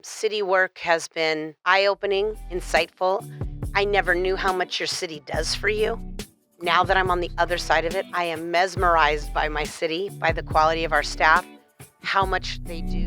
City work has been eye-opening, insightful. I never knew how much your city does for you. Now that I'm on the other side of it, I am mesmerized by my city, by the quality of our staff, how much they do.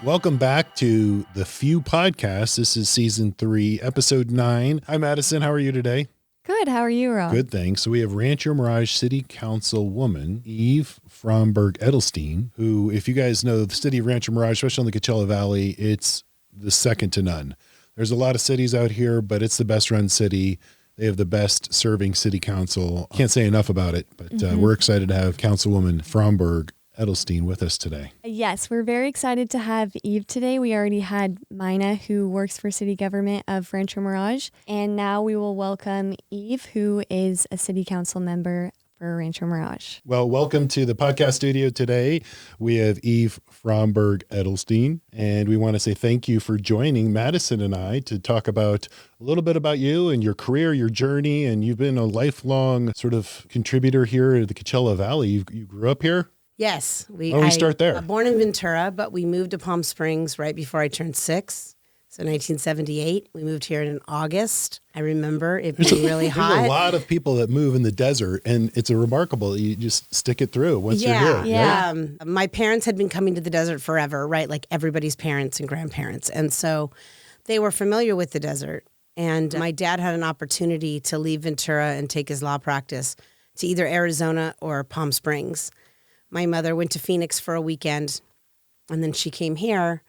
Welcome back to The Few Podcast. This is season 3, episode 9. Hi, Madison. How are you today? Good. How are you, Rob? Good, thanks. So we have Rancho Mirage City Councilwoman Eve Fromberg Edelstein, who, if you guys know the city of Rancho Mirage, especially in the Coachella Valley, it's the second to none. There's a lot of cities out here, but it's the best run city. They have the best serving city council. Can't say enough about it, but we're excited to have Councilwoman Fromberg Edelstein with us today. Yes, we're very excited to have Eve today. We already had Mina, who works for city government of Rancho Mirage, and now we will welcome Eve, who is a city council member for Rancho Mirage. Well, welcome to the podcast studio today. We have Eve Fromberg Edelstein, and we want to say thank you for joining Madison and I to talk about a little bit about you and your career, your journey, and you've been a lifelong sort of contributor here at the Coachella Valley. You grew up here? Yes. We start there? Born in Ventura, but we moved to Palm Springs right before I turned 6. So 1978, we moved here in August. I remember it being really hot. There's a lot of people that move in the desert, and it's remarkable. You just stick it through once you're here. Yeah. My parents had been coming to the desert forever, right? Like everybody's parents and grandparents. And so they were familiar with the desert. And my dad had an opportunity to leave Ventura and take his law practice to either Arizona or Palm Springs. My mother went to Phoenix for a weekend, and then she came here,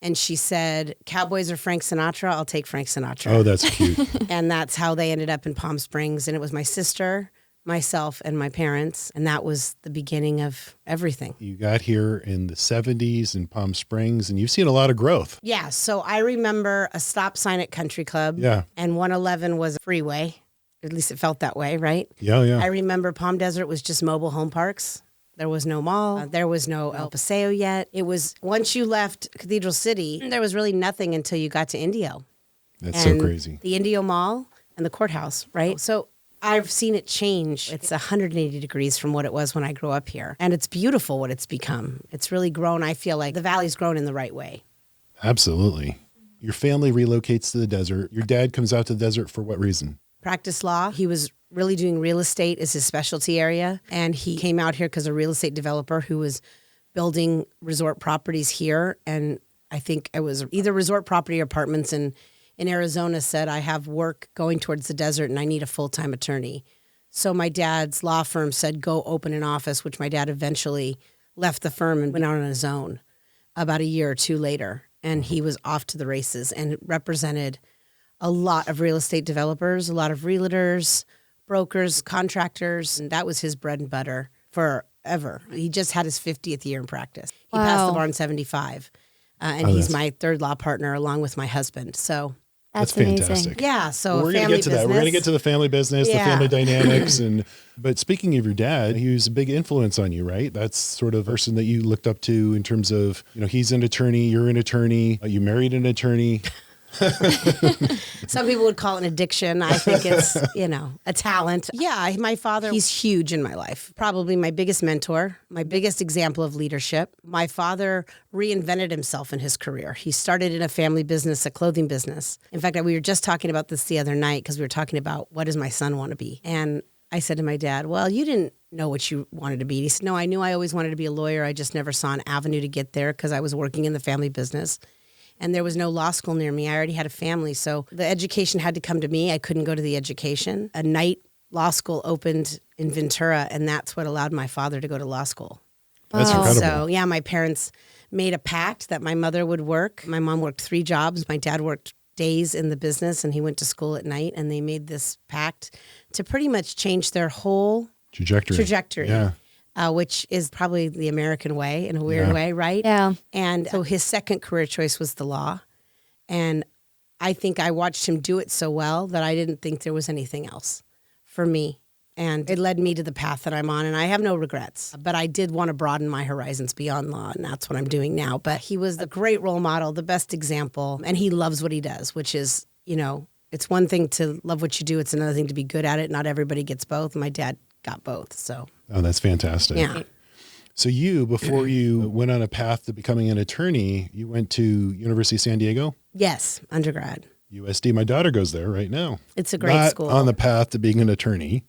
and she said, Cowboys or Frank Sinatra? I'll take Frank Sinatra. Oh, that's cute. And that's how they ended up in Palm Springs. And it was my sister, myself, and my parents, and that was the beginning of everything. You got here in the 70s in Palm Springs, and you've seen a lot of growth. Yeah, so I remember a stop sign at Country Club, and 111 was a freeway. At least it felt that way, right? Yeah. I remember Palm Desert was just mobile home parks. There was no mall. There was no El Paseo yet. It was, once you left Cathedral City, there was really nothing until you got to Indio. That's so crazy. The Indio Mall and the courthouse, right? So I've seen it change. It's 180 degrees from what it was when I grew up here. And it's beautiful what it's become. It's really grown. I feel like the valley's grown in the right way. Absolutely. Your family relocates to the desert. Your dad comes out to the desert for what reason? Practice law. He was really doing real estate as his specialty area. And he came out here because a real estate developer who was building resort properties here. And I think it was either resort property or apartments in Arizona said, I have work going towards the desert and I need a full-time attorney. So my dad's law firm said, go open an office, which my dad eventually left the firm and went out on his own about a year or two later. And he was off to the races and represented a lot of real estate developers, a lot of realtors, brokers, contractors, and that was his bread and butter forever. He just had his 50th year in practice. He passed the bar in 75, and he's my third law partner along with my husband. So That's fantastic. amazing. yeah, so We're going to get to that. We're going to get to the family business, the family dynamics. But speaking of your dad, he was a big influence on you, right? That's sort of a person that you looked up to in terms of, he's an attorney, you're an attorney, you married an attorney. Some people would call it an addiction. I think it's, a talent. Yeah, my father, he's huge in my life. Probably my biggest mentor, my biggest example of leadership. My father reinvented himself in his career. He started in a family business, a clothing business. In fact, we were just talking about this the other night because we were talking about what does my son want to be? And I said to my dad, well, you didn't know what you wanted to be. He said, no, I knew I always wanted to be a lawyer. I just never saw an avenue to get there because I was working in the family business. And there was no law school near me. I already had a family, so the education had to come to me. I couldn't go to the education. A night law school opened in Ventura, and that's what allowed my father to go to law school. That's incredible. So, yeah, my parents made a pact that my mother would work. My mom worked 3 jobs. My dad worked days in the business, and he went to school at night, and they made this pact to pretty much change their whole trajectory. Yeah. Which is probably the American way in a weird way, right? Yeah. And so his second career choice was the law. And I think I watched him do it so well that I didn't think there was anything else for me. And it led me to the path that I'm on, and I have no regrets. But I did want to broaden my horizons beyond law, and that's what I'm doing now. But he was a great role model, the best example, and he loves what he does, which is, it's one thing to love what you do. It's another thing to be good at it. Not everybody gets both. My dad got both. So. Oh, that's fantastic. Yeah. So before you went on a path to becoming an attorney, you went to University of San Diego? Yes, undergrad. USD. My daughter goes there right now. It's a great Not school. on the path to being an attorney,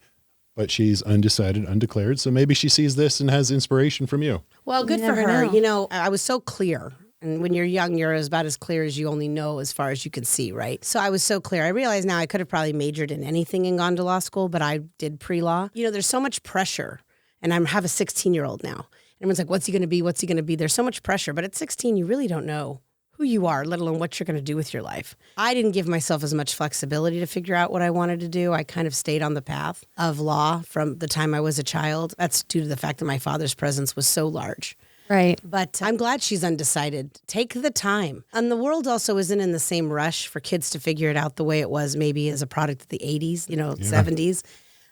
but she's undecided, undeclared. So maybe she sees this and has inspiration from you. Well, good for her. I was so clear. And when you're young, you're about as clear as you only know as far as you can see, right? So I was so clear. I realize now I could have probably majored in anything and gone to law school, but I did pre-law. There's so much pressure. And I have a 16-year-old now. Everyone's like, what's he going to be? What's he going to be? There's so much pressure. But at 16, you really don't know who you are, let alone what you're going to do with your life. I didn't give myself as much flexibility to figure out what I wanted to do. I kind of stayed on the path of law from the time I was a child. That's due to the fact that my father's presence was so large. Right. But I'm glad she's undecided. Take the time. And the world also isn't in the same rush for kids to figure it out the way it was maybe as a product of the 80s, 70s.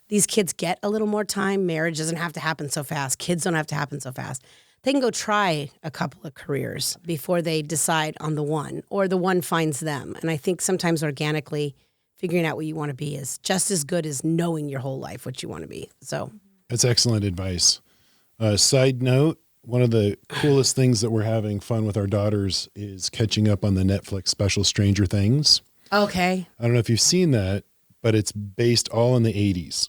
These kids get a little more time. Marriage doesn't have to happen so fast. Kids don't have to happen so fast. They can go try a couple of careers before they decide on the one, or the one finds them. And I think sometimes organically figuring out what you want to be is just as good as knowing your whole life what you want to be. So that's excellent advice. Side note, one of the coolest things that we're having fun with our daughters is catching up on the Netflix special Stranger Things. Okay. I don't know if you've seen that, but it's based all in the 80s.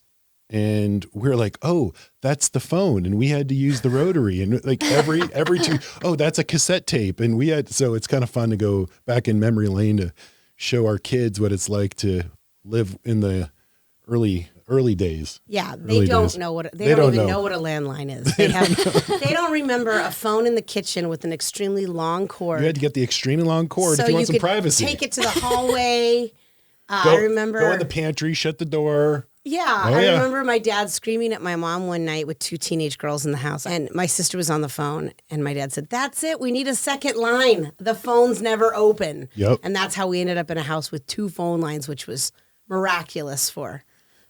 And we're like, oh, that's the phone. And we had to use the rotary. And like every two, oh, that's a cassette tape. And so it's kind of fun to go back in memory lane to show our kids what it's like to live in the early days. Yeah, they don't know what they don't even know what a landline is. They don't remember a phone in the kitchen with an extremely long cord. You had to get the extremely long cord so if you want some privacy. Take it to the hallway. I remember go in the pantry, shut the door. Yeah, I remember my dad screaming at my mom one night with 2 teenage girls in the house. And my sister was on the phone. And my dad said, that's it. We need a second line. The phone's never open. Yep. And that's how we ended up in a house with 2 phone lines, which was miraculous for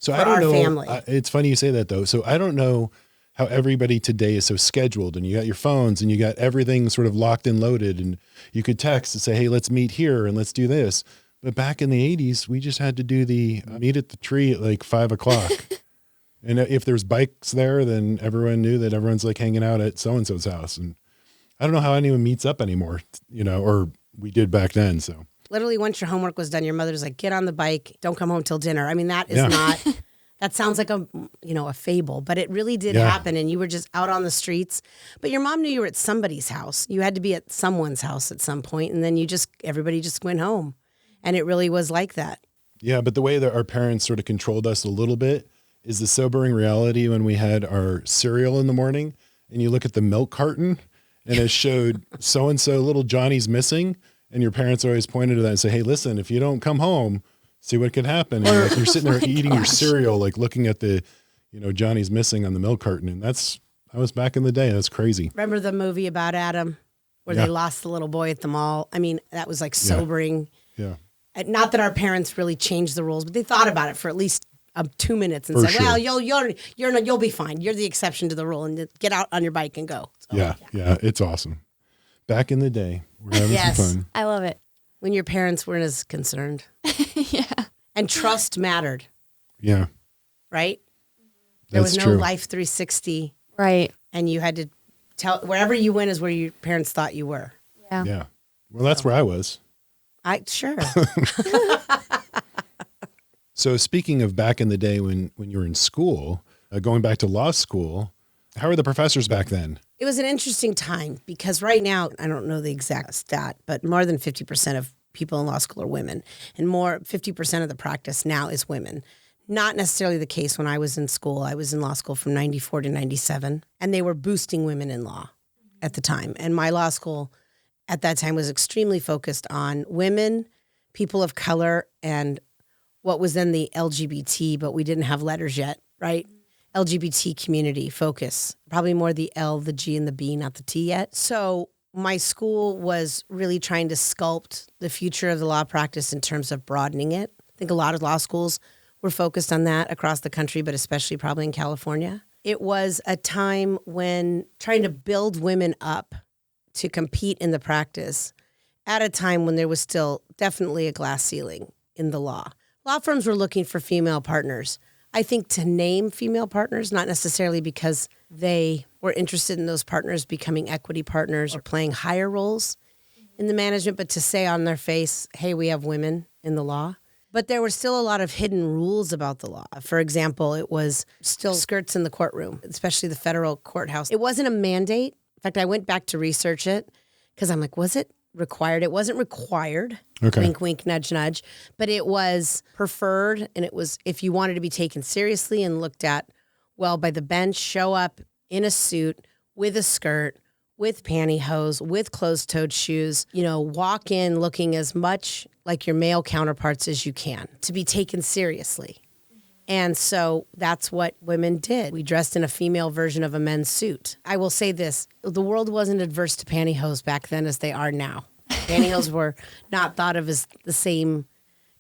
I don't know. Family. It's funny you say that, though. So I don't know how everybody today is so scheduled. And you got your phones and you got everything sort of locked and loaded. And you could text and say, hey, let's meet here and let's do this. But back in the 80s, we just had to do the meet at the tree at like 5 o'clock. And if there's bikes there, then everyone knew that everyone's like hanging out at so-and-so's house. And I don't know how anyone meets up anymore, or we did back then. So literally once your homework was done, your mother's like, get on the bike. Don't come home till dinner. I mean, that is not, that sounds like a fable, but it really did happen. And you were just out on the streets, but your mom knew you were at somebody's house. You had to be at someone's house at some point, and then everybody just went home. And it really was like that. Yeah, but the way that our parents sort of controlled us a little bit is the sobering reality when we had our cereal in the morning and you look at the milk carton and it showed so-and-so little Johnny's missing. And your parents always pointed to that and say, hey, listen, if you don't come home, see what could happen. And like, you're sitting there eating your cereal, like looking at the, Johnny's missing on the milk carton. And that was back in the day. That's crazy. Remember the movie about Adam where they lost the little boy at the mall? I mean, that was like sobering. Yeah. Not that our parents really changed the rules, but they thought about it for at least 2 minutes and For said, sure. well, you'll be fine. You're the exception to the rule, and get out on your bike and go. So, yeah, it's awesome. Back in the day, we're having some fun. I love it. When your parents weren't as concerned. Yeah. And trust mattered. Yeah. Right? There was no true. Life 360. Right. And you had to tell, wherever you went is where your parents thought you were. Yeah. Yeah. Well, that's where I was. Sure. So speaking of back in the day when you were in school, going back to law school, how were the professors back then? It was an interesting time because right now, I don't know the exact stat, but more than 50% of people in law school are women, and 50% of the practice now is women. Not necessarily the case when I was in school. I was in law school from 94 to 97, and they were boosting women in law at the time. And my law school at that time was extremely focused on women, people of color, and what was then the LGBT, but we didn't have letters yet, right? LGBT community focus, probably more the L, the G, and the B, not the T yet. So my school was really trying to sculpt the future of the law practice in terms of broadening it. I think a lot of law schools were focused on that across the country, but especially probably in California. It was a time when trying to build women up to compete in the practice at a time when there was still definitely a glass ceiling in the law. law firms were looking for female partners. I think to name female partners, not necessarily because they were interested in those partners becoming equity partners or playing higher roles in the management, but to say on their face, hey, we have women in the law. But there were still a lot of hidden rules about the law. For example, it was still skirts in the courtroom, especially the federal courthouse. It wasn't a mandate. In fact, I went back to research it because I'm like, was it required? It wasn't required. Okay. Wink, wink, nudge, nudge. But it was preferred, and it was if you wanted to be taken seriously and looked at well by the bench, show up in a suit with a skirt, with pantyhose, with closed-toed shoes, walk in looking as much like your male counterparts as you can to be taken seriously. And so that's what women did. We dressed in a female version of a men's suit. I will say this, the world wasn't adverse to pantyhose back then as they are now. Pantyhose were not thought of as the same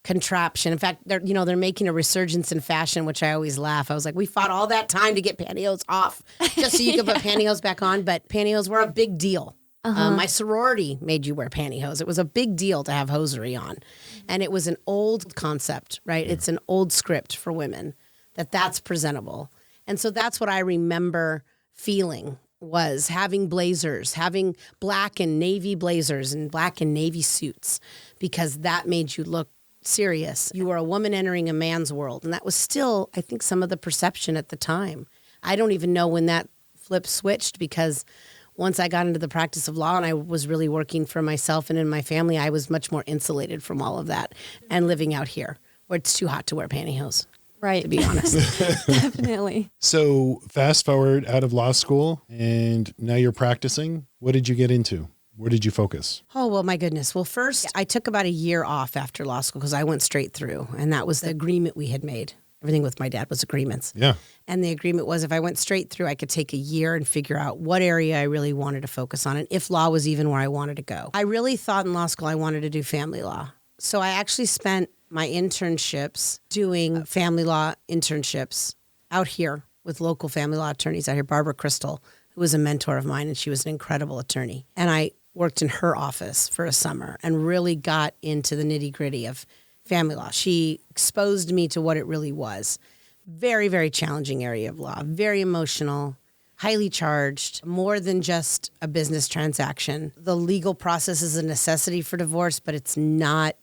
contraption. In fact, they're making a resurgence in fashion, which I always laugh. I was like, we fought all that time to get pantyhose off just so you could put pantyhose back on. But pantyhose were a big deal. My sorority made you wear pantyhose. It was a big deal to have hosiery on. And it was an old concept, right? Yeah. It's an old script for women that's presentable. And so that's what I remember feeling was having blazers, having black and navy blazers and black and navy suits, because that made you look serious. You were a woman entering a man's world. And that was still, I think, some of the perception at the time. I don't even know when that flip switched, because once I got into the practice of law and I was really working for myself and in my family, I was much more insulated from all of that and living out here where it's too hot to wear pantyhose. Right. To be honest. Definitely. So fast forward out of law school and now you're practicing. What did you get into? Where did you focus? Oh, well, my goodness. Well, first, I took about a year off after law school because I went straight through. And that was the agreement we had made. Everything with my dad was agreements. Yeah. And the agreement was if I went straight through, I could take a year and figure out what area I really wanted to focus on and if law was even where I wanted to go. I really thought in law school I wanted to do family law. So I actually spent my internships doing family law internships out here with local family law attorneys out here. Barbara Crystal, who was a mentor of mine, and she was an incredible attorney. And I worked in her office for a summer and really got into the nitty-gritty of family law. She exposed me to what it really was. Very, very challenging area of law, very emotional, highly charged, more than just a business transaction. The legal process is a necessity for divorce, but it's not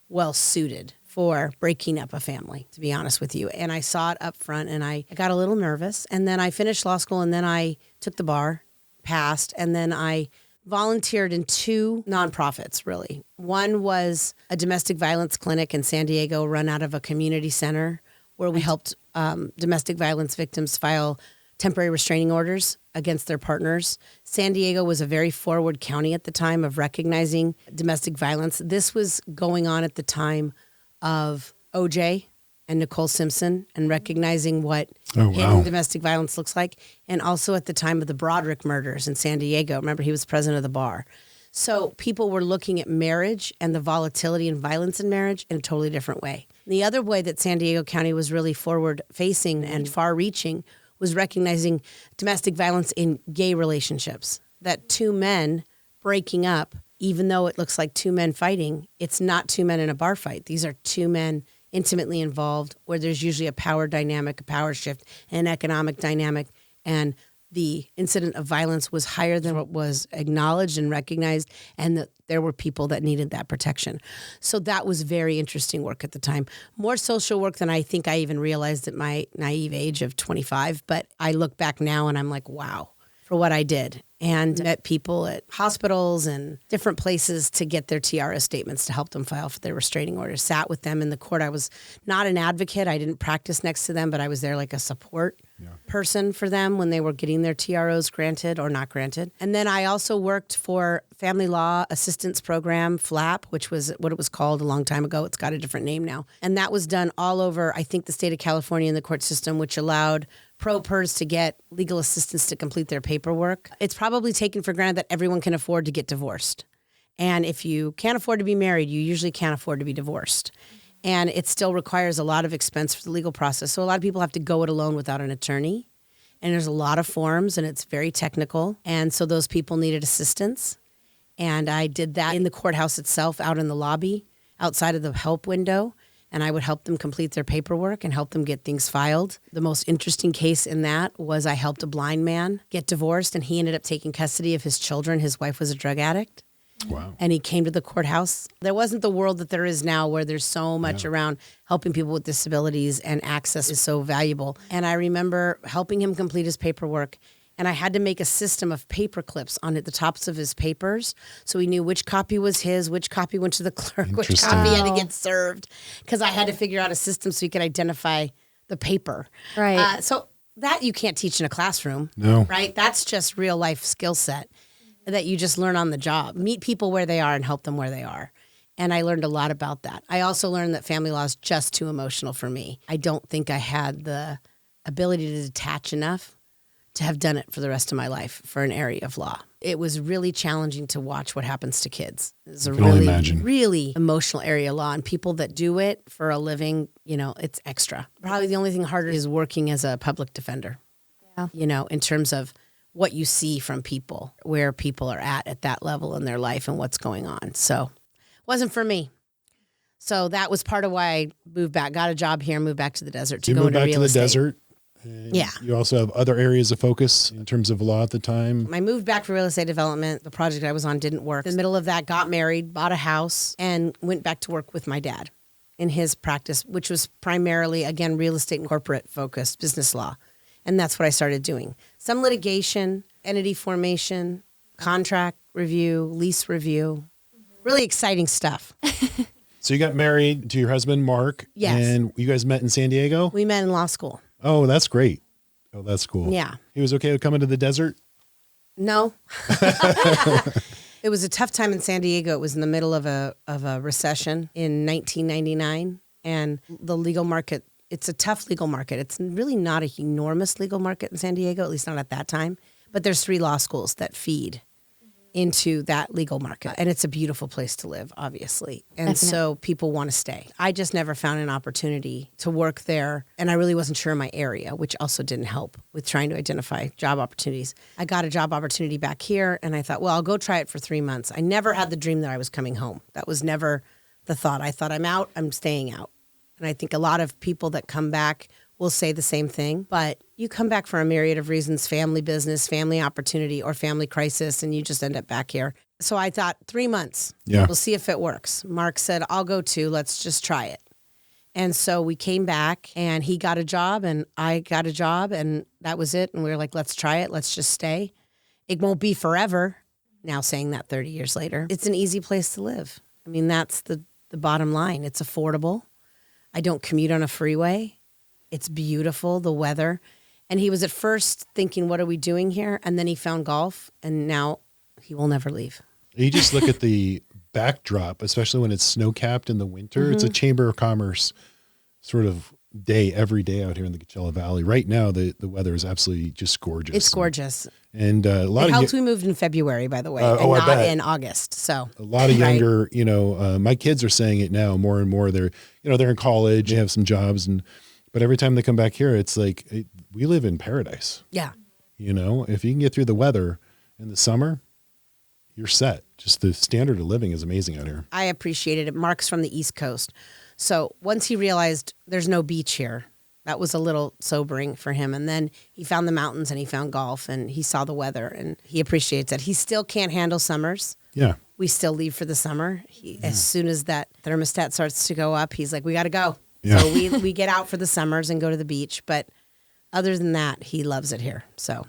well suited for breaking up a family, to be honest with you. And I saw it up front and I got a little nervous. And then I finished law school and then I took the bar, passed, and then I volunteered in two nonprofits, really. One was a domestic violence clinic in San Diego run out of a community center where we helped domestic violence victims file temporary restraining orders against their partners. San Diego was a very forward county at the time of recognizing domestic violence. This was going on at the time of OJ and Nicole Simpson and recognizing what hidden domestic violence looks like. And also at the time of the Broderick murders in San Diego. Remember, he was president of the bar. So people were looking at marriage and the volatility and violence in marriage in a totally different way. The other way that San Diego County was really forward-facing and far-reaching was recognizing domestic violence in gay relationships. That two men breaking up, even though it looks like two men fighting, it's not two men in a bar fight. These are two men intimately involved where there's usually a power dynamic, a power shift, an economic dynamic, and the incident of violence was higher than what was acknowledged and recognized, and that there were people that needed that protection. So that was very interesting work at the time. More social work than I think I even realized at my naive age of 25, but I look back now and I'm like, wow, for what I did. And met people at hospitals and different places to get their TRO statements to help them file for their restraining orders. Sat with them in the court. I was not an advocate. I didn't practice next to them, but I was there like a support person for them when they were getting their TROs granted or not granted. And then I also worked for Family Law Assistance Program, FLAP, which was what it was called a long time ago. It's got a different name now. And that was done all over, I think, the state of California in the court system, which allowed pro-pers to get legal assistance to complete their paperwork. It's probably taken for granted that everyone can afford to get divorced. And if you can't afford to be married, you usually can't afford to be divorced. And it still requires a lot of expense for the legal process. So a lot of people have to go it alone without an attorney. And there's a lot of forms and it's very technical. And so those people needed assistance. And I did that in the courthouse itself, out in the lobby, outside of the help window. and I would help them complete their paperwork and help them get things filed. The most interesting case in that was I helped a blind man get divorced, and he ended up taking custody of his children. His wife was a drug addict. Wow. And he came to the courthouse. There wasn't the world that there is now where there's so much around helping people with disabilities, and access is so valuable. And I remember helping him complete his paperwork, and I had to make a system of paper clips on the tops of his papers so he knew which copy was his, which copy went to the clerk, which copy had to get served, because I had to figure out a system so he could identify the paper. Right. So that you can't teach in a classroom. No. Right? That's just real life skill set that you just learn on the job. Meet people where they are and help them where they are. And I learned a lot about that. I also learned that family law is just too emotional for me. I don't think I had the ability to detach enough to have done it for the rest of my life for an area of law. It was really challenging to watch what happens to kids. It's a really emotional area of law, and people that do it for a living, it's extra. Probably the only thing harder is working as a public defender, in terms of what you see from people, where people are at that level in their life and what's going on. So it wasn't for me. So that was part of why I moved back, got a job here, moved back to the desert to go into real estate. Desert. And you also have other areas of focus in terms of law at the time. I moved back for real estate development. The project I was on didn't work. In the middle of that, got married, bought a house, and went back to work with my dad in his practice, which was primarily, again, real estate and corporate focused business law. And that's what I started doing. Some litigation, entity formation, contract review, lease review, really exciting stuff. So you got married to your husband, Mark. Yes. And you guys met in San Diego? We met in law school. Oh, that's great. Oh, that's cool. Yeah. He was okay with coming to the desert? No. It was a tough time in San Diego. It was in the middle of a recession in 1999. And the legal market, it's a tough legal market. It's really not an enormous legal market in San Diego, at least not at that time. But there's 3 law schools that feed into that legal market. And it's a beautiful place to live, obviously. And so people want to stay. I just never found an opportunity to work there. And I really wasn't sure in my area, which also didn't help with trying to identify job opportunities. I got a job opportunity back here, and I thought, well, I'll go try it for 3 months. I never had the dream that I was coming home. That was never the thought. I thought, I'm out, I'm staying out. And I think a lot of people that come back will say the same thing, but you come back for a myriad of reasons: family business, family opportunity, or family crisis, and you just end up back here. So I thought 3 months, we'll see if it works. Mark said, I'll go too, let's just try it. And so we came back, and he got a job and I got a job, and that was it. And we were like, let's try it, let's just stay. It won't be forever. Now saying that 30 years later, it's an easy place to live. I mean, that's the bottom line. It's affordable. I don't commute on a freeway. It's beautiful, the weather. And he was at first thinking, what are we doing here? And then he found golf, and now he will never leave. You just look at the backdrop, especially when it's snow-capped in the winter. Mm-hmm. It's a Chamber of Commerce sort of day every day out here in the Coachella Valley. Right now, the weather is absolutely just gorgeous. It's gorgeous. And a lot it of helps we moved in February, by the way, and not in August. So a lot of younger, my kids are saying it now more and more. They're in college, they have some jobs, but every time they come back here, it's like, we live in paradise. Yeah. If you can get through the weather in the summer, you're set. Just the standard of living is amazing out here. I appreciated it. Mark's from the East Coast. So once he realized there's no beach here, that was a little sobering for him. And then he found the mountains and he found golf and he saw the weather and he appreciates it. He still can't handle summers. Yeah. We still leave for the summer. As soon as that thermostat starts to go up, he's like, we got to go. Yeah. So we get out for the summers and go to the beach. But other than that, he loves it here. So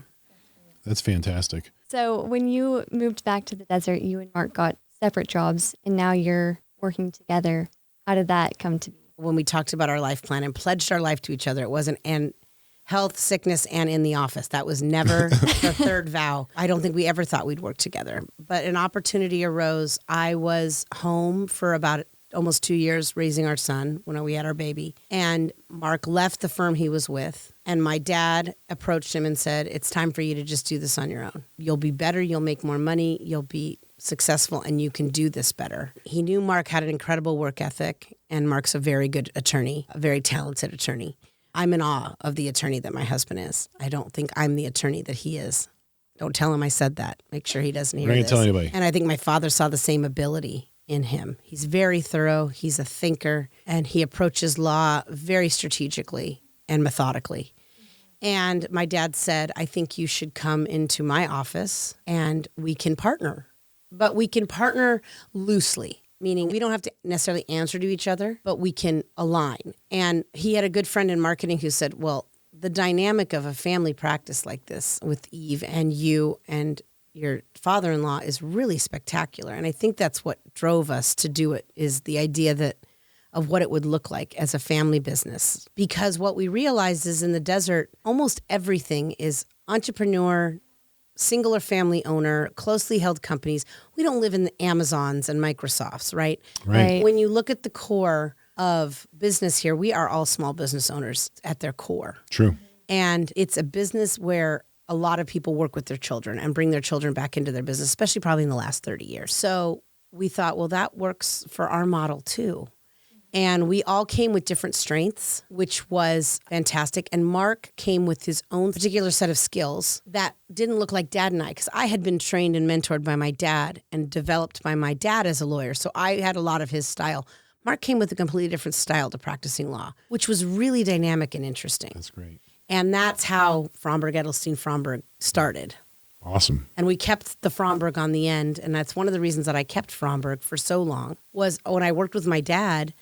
that's fantastic. So when you moved back to the desert, you and Mark got separate jobs and now you're working together. How did that come to be? When we talked about our life plan and pledged our life to each other, it wasn't health, sickness, and in the office. That was never the third vow. I don't think we ever thought we'd work together. But an opportunity arose. I was home for about almost 2 years raising our son when we had our baby. And Mark left the firm he was with. And my dad approached him and said, it's time for you to just do this on your own. You'll be better. You'll make more money. You'll be successful and you can do this better. He knew Mark had an incredible work ethic and Mark's a very good attorney, a very talented attorney. I'm in awe of the attorney that my husband is. I don't think I'm the attorney that he is. Don't tell him I said that. Make sure he doesn't hear this. We're not going to tell anybody. And I think my father saw the same ability in him. He's very thorough. He's a thinker, and he approaches law very strategically and methodically. And my dad said, I think you should come into my office and we can partner. But we can partner loosely, meaning we don't have to necessarily answer to each other, but we can align. And he had a good friend in marketing who said, well, the dynamic of a family practice like this with Eve and you and your father-in-law is really spectacular. And I think that's what drove us to do it, is the idea of what it would look like as a family business. Because what we realized is in the desert, almost everything is entrepreneur, single or family owner, closely held companies. We don't live in the Amazons and Microsofts, right? Right. When you look at the core of business here, we are all small business owners at their core. True. And it's a business where a lot of people work with their children and bring their children back into their business, especially probably in the last 30 years. So we thought, well, that works for our model too. And we all came with different strengths, which was fantastic. And Mark came with his own particular set of skills that didn't look like Dad and I, because I had been trained and mentored by my dad and developed by my dad as a lawyer. So I had a lot of his style. Mark came with a completely different style to practicing law, which was really dynamic and interesting. That's great. And that's how Fromberg Edelstein Fromberg started. Awesome. And we kept the Fromberg on the end. And that's one of the reasons that I kept Fromberg for so long, was when I worked with my dad,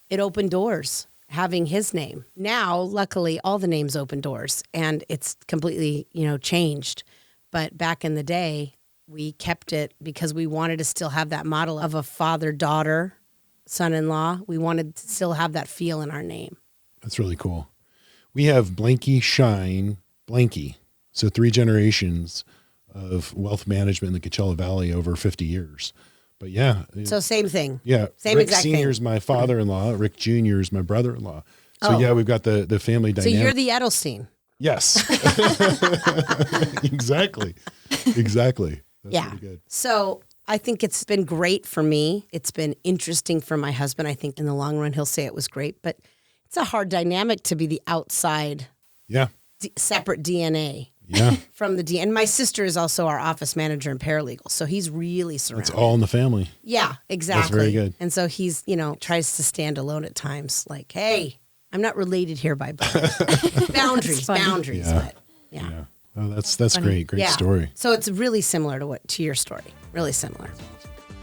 it opened doors having his name. Now, luckily, all the names open doors and it's completely, changed. But back in the day, we kept it because we wanted to still have that model of a father-daughter, son-in-law. We wanted to still have that feel in our name. That's really cool. We have Blanky, Schein, Blanky. So 3 generations of wealth management in the Coachella Valley over 50 years. But yeah. So same thing. Yeah. Same Rick exact Sr. is thing. my father-in-law. Rick Jr. is my brother-in-law. So yeah, we've got the family So dynamic. you're the Edelstein. Yes. Exactly. That's Yeah. really good. So I think it's been great for me. It's been interesting for my husband. I think in the long run, he'll say it was great, but it's a hard dynamic to be the outside Yeah. separate DNA Yeah. from the DNA. And my sister is also our office manager and paralegal. So he's really surrounded. It's all in the family. Yeah, exactly. very good. And so he's, tries to stand alone at times like, hey, I'm not related here by blood. boundaries. Yeah. But yeah. Oh, that's great. Great Yeah. story. So it's really similar to your story. Really similar.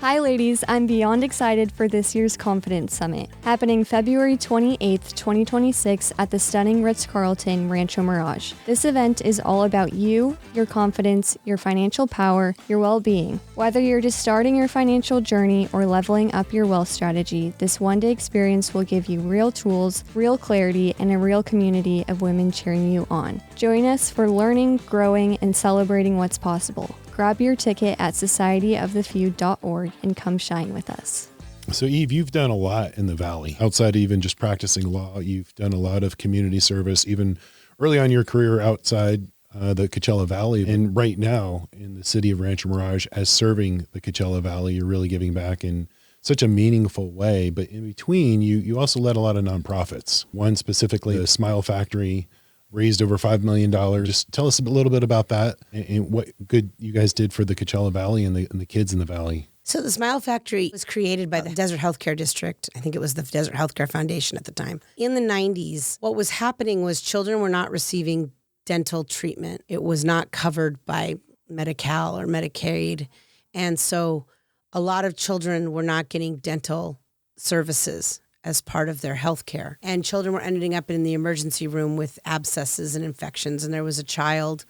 Hi ladies, I'm beyond excited for this year's Confidence Summit, happening February 28th, 2026 at the stunning Ritz-Carlton Rancho Mirage. This event is all about you, your confidence, your financial power, your well-being. Whether you're just starting your financial journey or leveling up your wealth strategy, this one-day experience will give you real tools, real clarity, and a real community of women cheering you on. Join us for learning, growing, and celebrating what's possible. Grab your ticket at societyofthefew.org and come shine with us. So Eve, you've done a lot in the Valley. Outside of even just practicing law, you've done a lot of community service, even early on in your career outside the Coachella Valley. And right now in the city of Rancho Mirage, as serving the Coachella Valley, you're really giving back in such a meaningful way. But in between, you also led a lot of nonprofits. One specifically, the Smile Factory, raised over $5 million. Just tell us a little bit about that and what good you guys did for the Coachella Valley and the kids in the Valley. So the Smile Factory was created by the Desert Healthcare District. I think it was the Desert Healthcare Foundation at the time. In the 90s, what was happening was children were not receiving dental treatment. It was not covered by Medi-Cal or Medicaid. And so a lot of children were not getting dental services as part of their health care. And children were ending up in the emergency room with abscesses and infections. And there was a child,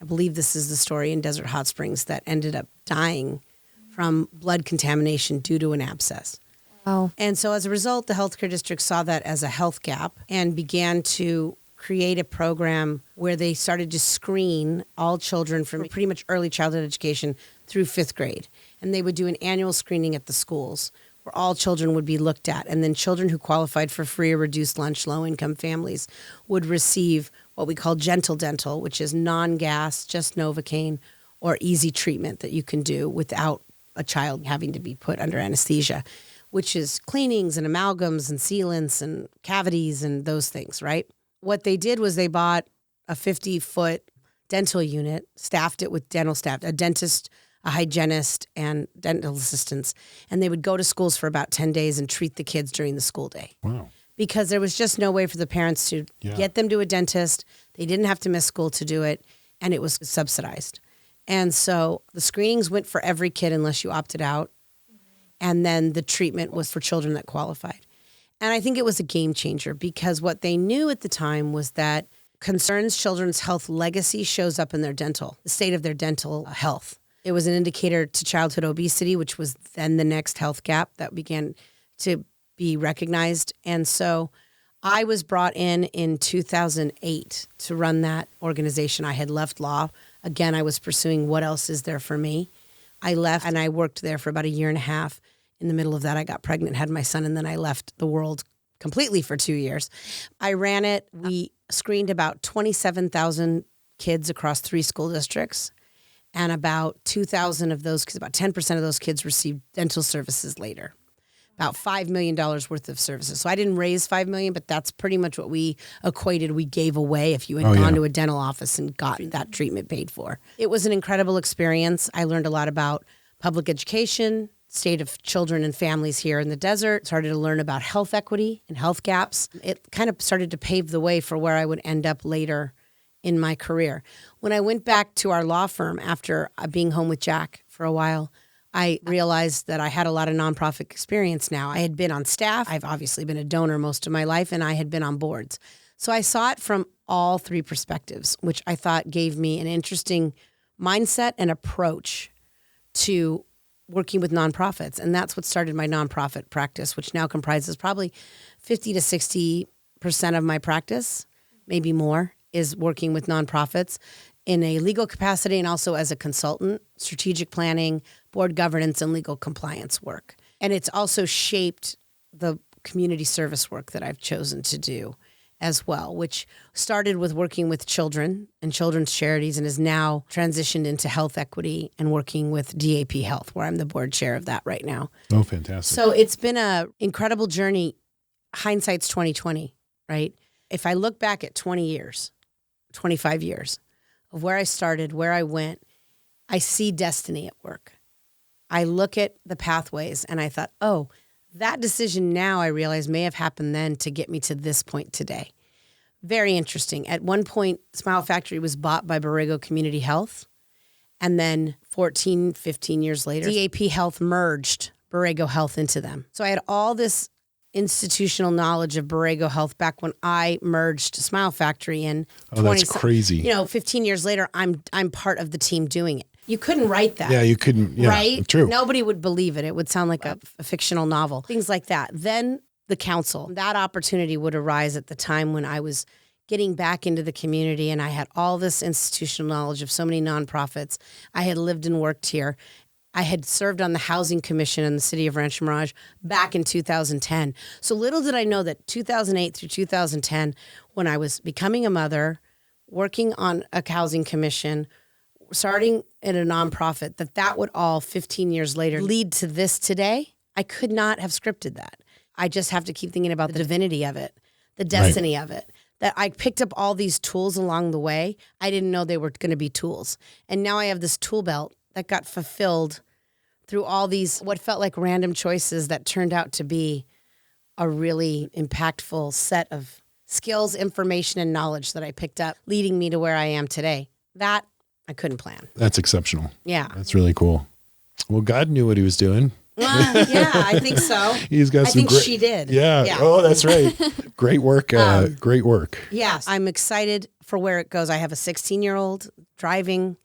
I believe this is the story in Desert Hot Springs, that ended up dying from blood contamination due to an abscess. Wow. And so as a result, the healthcare district saw that as a health gap and began to create a program where they started to screen all children from pretty much early childhood education through 5th grade. And they would do an annual screening at the schools where all children would be looked at. And then children who qualified for free or reduced lunch, low-income families, would receive what we call gentle dental, which is non-gas, just Novocaine, or easy treatment that you can do without a child having to be put under anesthesia, which is cleanings and amalgams and sealants and cavities and those things, right? What they did was they bought a 50-foot dental unit, staffed it with dental staff, a dentist, a hygienist, and dental assistants. And they would go to schools for about 10 days and treat the kids during the school day. Wow. Because there was just no way for the parents to get them to a dentist. They didn't have to miss school to do it, and it was subsidized. And so the screenings went for every kid unless you opted out. And then the treatment was for children that qualified. And I think it was a game changer because what they knew at the time was that concerns children's health legacy shows up in their dental, the state of their dental health. It was an indicator to childhood obesity, which was then the next health gap that began to be recognized. And so I was brought in 2008 to run that organization. I had left law. Again, I was pursuing what else is there for me. I left and I worked there for about a year and a half. In the middle of that, I got pregnant, had my son, and then I left the world completely for 2 years. I ran it. We screened about 27,000 kids across 3 school districts. And about 2,000 of those kids, about 10% of those kids received dental services later. About $5 million worth of services. So I didn't raise $5 million, but that's pretty much what we gave away if you had gone to a dental office and gotten that treatment paid for. It was an incredible experience. I learned a lot about public education, state of children and families here in the desert, started to learn about health equity and health gaps. It kind of started to pave the way for where I would end up later in my career. When I went back to our law firm after being home with Jack for a while, I realized that I had a lot of nonprofit experience now. I had been on staff. I've obviously been a donor most of my life, and I had been on boards. So I saw it from all 3 perspectives, which I thought gave me an interesting mindset and approach to working with nonprofits. And that's what started my nonprofit practice, which now comprises probably 50 to 60% of my practice, maybe more, is working with nonprofits in a legal capacity and also as a consultant, strategic planning, board governance, and legal compliance work. And it's also shaped the community service work that I've chosen to do as well, which started with working with children and children's charities and is now transitioned into health equity and working with DAP Health, where I'm the board chair of that right now. Oh, fantastic. So it's been an incredible journey. Hindsight's 2020, right? If I look back at 20 years, 25 years of where I started, where I went, I see destiny at work. I look at the pathways and I thought, oh, that decision now I realize may have happened then to get me to this point today. Very interesting. At one point, Smile Factory was bought by Borrego Community Health. And then 14, 15 years later, DAP Health merged Borrego Health into them. So I had all this institutional knowledge of Borrego Health back when I merged Smile Factory in. Oh, that's crazy. 15 years later, I'm part of the team doing it. You couldn't write that. Yeah, you couldn't. Yeah, right? True. Nobody would believe it. It would sound like a fictional novel. Things like that. Then the council, that opportunity would arise at the time when I was getting back into the community and I had all this institutional knowledge of so many nonprofits. I had lived and worked here. I had served on the Housing Commission in the city of Rancho Mirage back in 2010. So little did I know that 2008 through 2010, when I was becoming a mother, working on a housing commission, starting in a nonprofit, that would all 15 years later lead to this today. I could not have scripted that. I just have to keep thinking about the divinity of it, the destiny of it. That I picked up all these tools along the way. I didn't know they were going to be tools. And now I have this tool belt that got fulfilled through all these, what felt like random choices that turned out to be a really impactful set of skills, information, and knowledge that I picked up, leading me to where I am today. That I couldn't plan. That's exceptional. Yeah. That's really cool. Well, God knew what he was doing. Yeah, I think so. He's got some she did. Yeah. Oh, that's right. Great work. Great work. Yes. I'm excited for where it goes. I have a 16-year-old driving,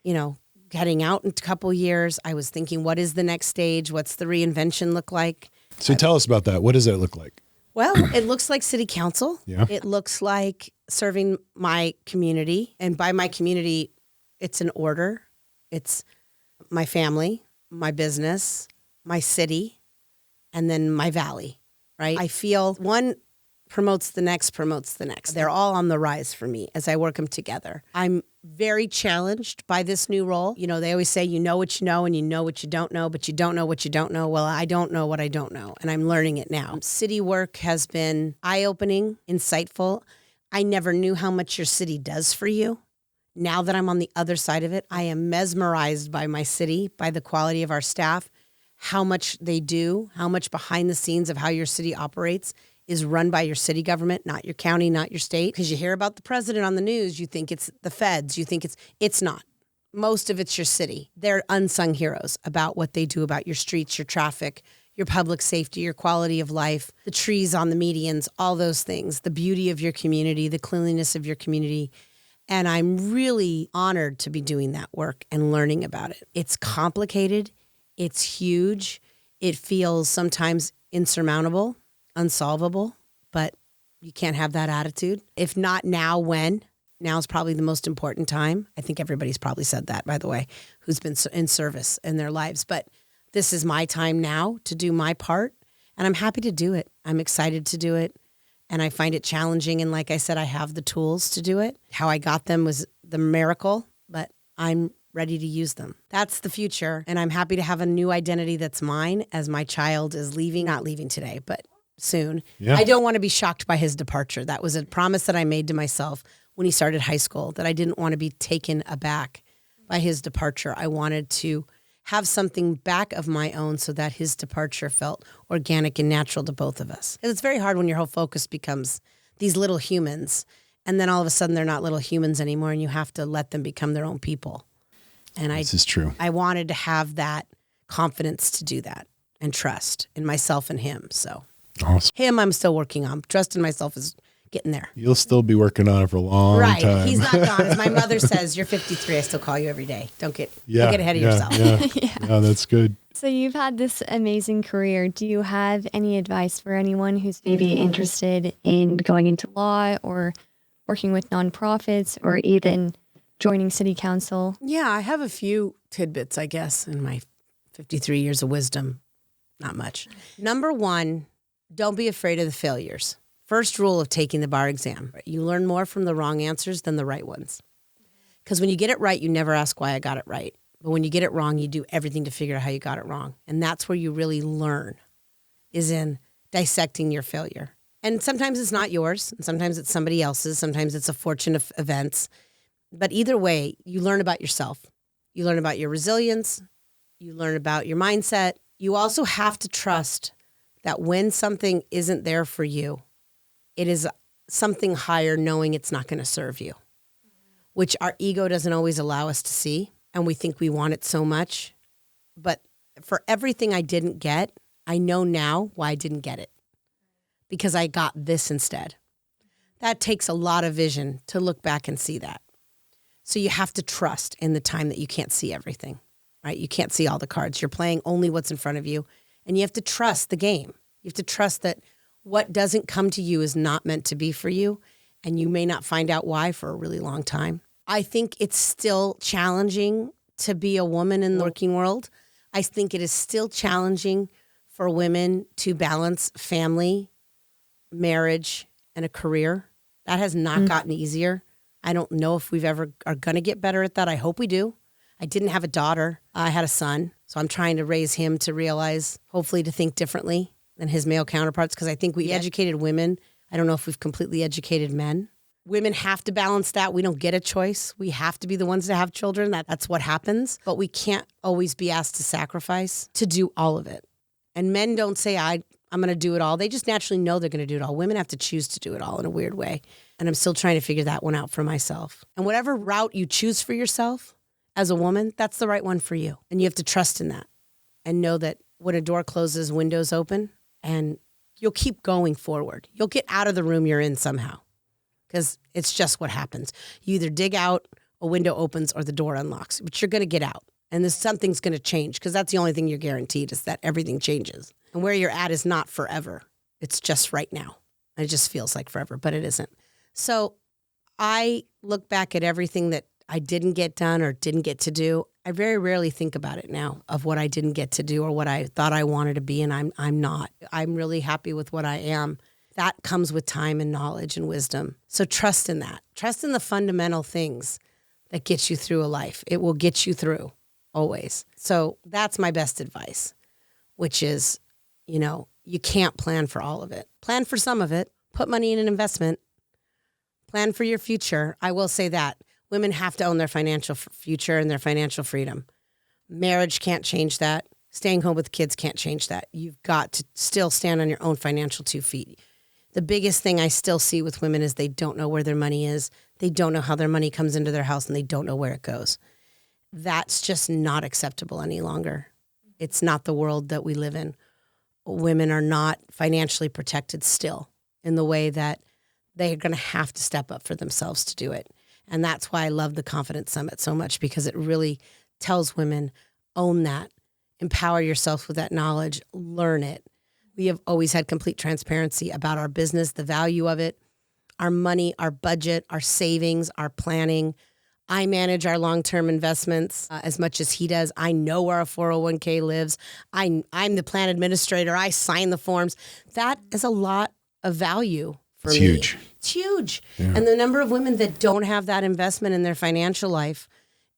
heading out in a couple years. I was thinking, what is the next stage? What's the reinvention look like? So tell us about that. What does that look like? Well, it looks like city council. Yeah. It looks like serving my community. And by my community, it's an order. It's my family, my business, my city, and then my valley, right? I feel one promotes the next. They're all on the rise for me as I work them together. I'm very challenged by this new role. They always say, you know what you know and you know what you don't know, but you don't know what you don't know. Well, I don't know what I don't know, and I'm learning it now. City work has been eye-opening, insightful. I never knew how much your city does for you Now that I'm on the other side of it, I am mesmerized by my city, by the quality of our staff, how much they do, how much behind the scenes of how your city operates is run by your city government, not your county, not your state. Because you hear about the president on the news, you think it's the feds, you think it's not. Most of it's your city. They're unsung heroes about what they do about your streets, your traffic, your public safety, your quality of life, the trees on the medians, all those things, the beauty of your community, the cleanliness of your community. And I'm really honored to be doing that work and learning about it. It's complicated. It's huge. It feels sometimes insurmountable, unsolvable, but you can't have that attitude. If not now, when? Now is probably the most important time. I think everybody's probably said that, by the way, who's been in service in their lives. But this is my time now to do my part, and I'm happy to do it. I'm excited to do it, and I find it challenging. And like I said, I have the tools to do it. How I got them was the miracle, but I'm ready to use them. That's the future, and I'm happy to have a new identity that's mine as my child is leaving, not leaving today, but soon. Yeah. I don't want to be shocked by his departure. That was a promise that I made to myself when he started high school, that I didn't want to be taken aback by his departure. I wanted to have something back of my own so that his departure felt organic and natural to both of us. Because it's very hard when your whole focus becomes these little humans, and then all of a sudden they're not little humans anymore, and you have to let them become their own people. And this is true. I wanted to have that confidence to do that and trust in myself and him. So awesome. Him I'm still working on. Trust in myself is getting there. You'll still be working on it for a long time. Right. He's not gone. As my mother says, you're 53. I still call you every day. Don't get ahead of yourself. Yeah, that's good. So you've had this amazing career. Do you have any advice for anyone who's maybe interested in going into law or working with nonprofits or even joining city council? Yeah, I have a few tidbits, I guess, in my 53 years of wisdom. Not much. Number one, don't be afraid of the failures. First rule of taking the bar exam, you learn more from the wrong answers than the right ones. Because when you get it right, you never ask why I got it right. But when you get it wrong, you do everything to figure out how you got it wrong. And that's where you really learn, is in dissecting your failure. And sometimes it's not yours, and sometimes it's somebody else's, sometimes it's a fortune of events. But either way, you learn about yourself. You learn about your resilience. You learn about your mindset. You also have to trust that when something isn't there for you, it is something higher, knowing it's not going to serve you, which our ego doesn't always allow us to see. And we think we want it so much. But for everything I didn't get, I know now why I didn't get it. Because I got this instead. That takes a lot of vision to look back and see that. So you have to trust in the time that you can't see everything, right? You can't see all the cards. You're playing only what's in front of you. And you have to trust the game. You have to trust that what doesn't come to you is not meant to be for you. And you may not find out why for a really long time. I think it's still challenging to be a woman in the working world. I think it is still challenging for women to balance family, marriage, and a career. That has not gotten easier. I don't know if we've ever are going to get better at that. I hope we do. I didn't have a daughter. I had a son. So I'm trying to raise him to realize, hopefully to think differently than his male counterparts, because I think we educated women. I don't know if we've completely educated men. Women have to balance that. We don't get a choice. We have to be the ones to have children. That's what happens. But we can't always be asked to sacrifice to do all of it. And men don't say, I'm going to do it all. They just naturally know they're going to do it all. Women have to choose to do it all in a weird way. And I'm still trying to figure that one out for myself. And whatever route you choose for yourself as a woman, that's the right one for you. And you have to trust in that and know that when a door closes, windows open, and you'll keep going forward. You'll get out of the room you're in somehow, because it's just what happens. You either dig out, a window opens, or the door unlocks, but you're going to get out. And something's going to change, because that's the only thing you're guaranteed, is that everything changes. And where you're at is not forever. It's just right now. It just feels like forever, but it isn't. So I look back at everything that I didn't get done or didn't get to do. I very rarely think about it now, of what I didn't get to do or what I thought I wanted to be, and I'm not. I'm really happy with what I am. That comes with time and knowledge and wisdom. So trust in that. Trust in the fundamental things that get you through a life. It will get you through, always. So that's my best advice, which is, you can't plan for all of it. Plan for some of it. Put money in an investment. Plan for your future. I will say that. Women have to own their financial future and their financial freedom. Marriage can't change that. Staying home with kids can't change that. You've got to still stand on your own financial 2 feet. The biggest thing I still see with women is they don't know where their money is. They don't know how their money comes into their house, and they don't know where it goes. That's just not acceptable any longer. It's not the world that we live in. Women are not financially protected still in the way that they're going to have to step up for themselves to do it. And that's why I love the Confidence Summit so much, because it really tells women, own that, empower yourself with that knowledge, learn it. We have always had complete transparency about our business, the value of it, our money, our budget, our savings, our planning. I manage our long-term investments as much as he does. I know where our 401k lives. I'm the plan administrator. I sign the forms. That is a lot of value for me. Huge. It's huge. Yeah. And the number of women that don't have that investment in their financial life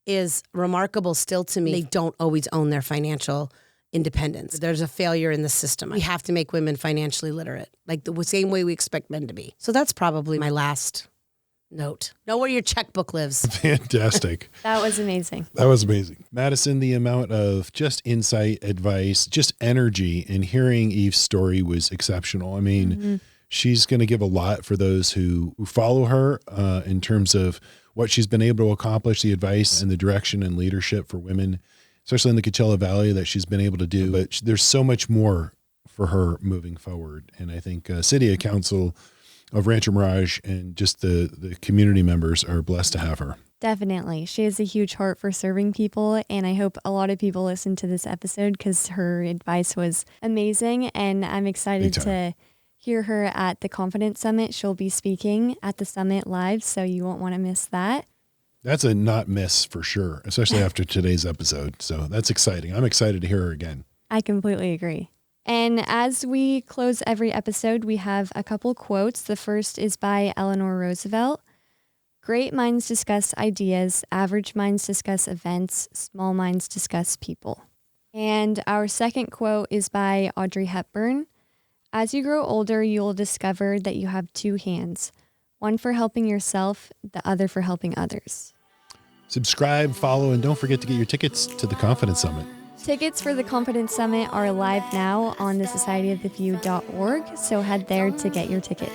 is remarkable still to me. They don't always own their financial independence. There's a failure in the system. We have to make women financially literate, like the same way we expect men to be. So that's probably my last note. Know where your checkbook lives. Fantastic. That was amazing. That was amazing. Madison, the amount of just insight, advice, just energy in hearing Eve's story was exceptional. I mean, she's going to give a lot for those who follow her in terms of what she's been able to accomplish, the advice and the direction and leadership for women, especially in the Coachella Valley, that she's been able to do. But there's so much more for her moving forward. And I think City Council of Rancho Mirage and just the community members are blessed to have her. Definitely. She has a huge heart for serving people, and I hope a lot of people listen to this episode because her advice was amazing, and I'm excited to hear her at the Confidence Summit. She'll be speaking at the summit live, so you won't want to miss that. That's a not miss for sure, especially after today's episode. So that's exciting. I'm excited to hear her again. I completely agree. And as we close every episode, we have a couple quotes. The first is by Eleanor Roosevelt. Great minds discuss ideas, average minds discuss events, small minds discuss people. And our second quote is by Audrey Hepburn. As you grow older, you will discover that you have two hands, one for helping yourself, the other for helping others. Subscribe, follow, and don't forget to get your tickets to the Confidence Summit. Tickets for the Confidence Summit are live now on thesocietyofthefew.org, so head there to get your tickets.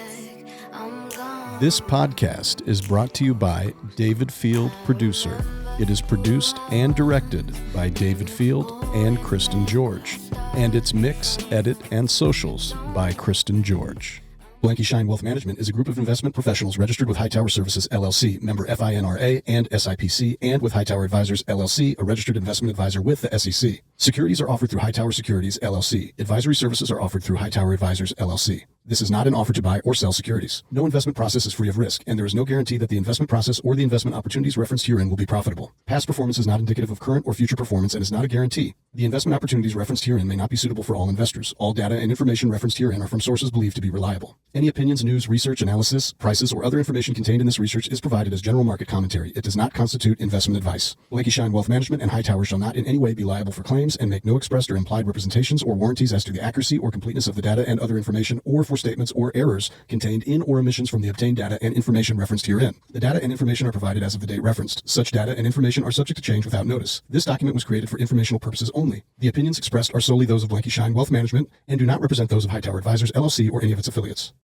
This podcast is brought to you by David Field, producer. It is produced and directed by David Field and Kristen George, and it's mix, edit, and socials by Kristen George. Blanky Schein Wealth Management is a group of investment professionals registered with Hightower Services, LLC, member FINRA and SIPC, and with Hightower Advisors, LLC, a registered investment advisor with the SEC. Securities are offered through Hightower Securities, LLC. Advisory services are offered through Hightower Advisors, LLC. This is not an offer to buy or sell securities. No investment process is free of risk, and there is no guarantee that the investment process or the investment opportunities referenced herein will be profitable. Past performance is not indicative of current or future performance and is not a guarantee. The investment opportunities referenced herein may not be suitable for all investors. All data and information referenced herein are from sources believed to be reliable. Any opinions, news, research, analysis, prices, or other information contained in this research is provided as general market commentary. It does not constitute investment advice. Blanky Schein Wealth Management and Hightower shall not in any way be liable for claims and make no expressed or implied representations or warranties as to the accuracy or completeness of the data and other information, or for statements or errors contained in or omissions from the obtained data and information referenced herein. The data and information are provided as of the date referenced. Such data and information are subject to change without notice. This document was created for informational purposes only. The opinions expressed are solely those of Blanky Schein Wealth Management and do not represent those of Hightower Advisors, LLC, or any of its affiliates.